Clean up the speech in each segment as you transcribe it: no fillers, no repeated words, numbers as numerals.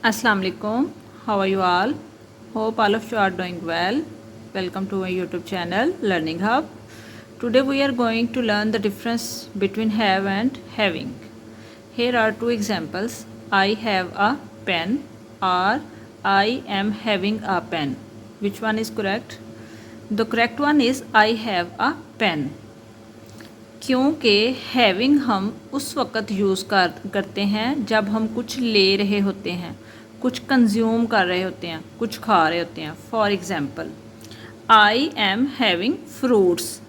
Assalamu alaikum. How are you all? Hope all of you are doing well. Welcome to my YouTube channel Learning Hub. Today we are going to learn the difference between have and having. Here are two examples. I have a pen or I am having a pen. Which one is correct? The correct one is I have a pen. क्योंकि having हम उस वक़्त use करते हैं जब हम कुछ ले रहे होते हैं, कुछ कंज्यूम कर रहे होते हैं, कुछ खा रहे होते हैं. For example, I am having fruits,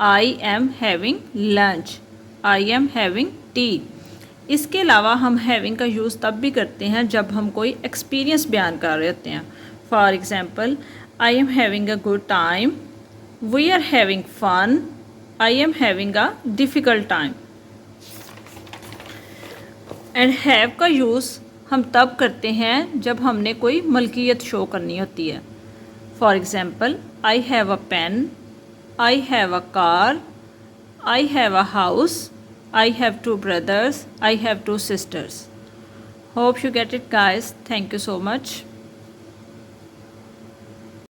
I am having lunch, I am having T. इसके अलावा हम हैविंग का यूज़ तब भी करते हैं जब हम कोई एक्सपीरियंस बयान कर रहे होते हैं. For example, I am having a good time, we are having fun, I am having a difficult time. And have का यूज़ हम तब करते हैं जब हमने कोई मलकियत शो करनी होती है. For example, I have a pen, I have a car, I have a house, I have two brothers, I have two sisters. Hope you get it guys. Thank you so much.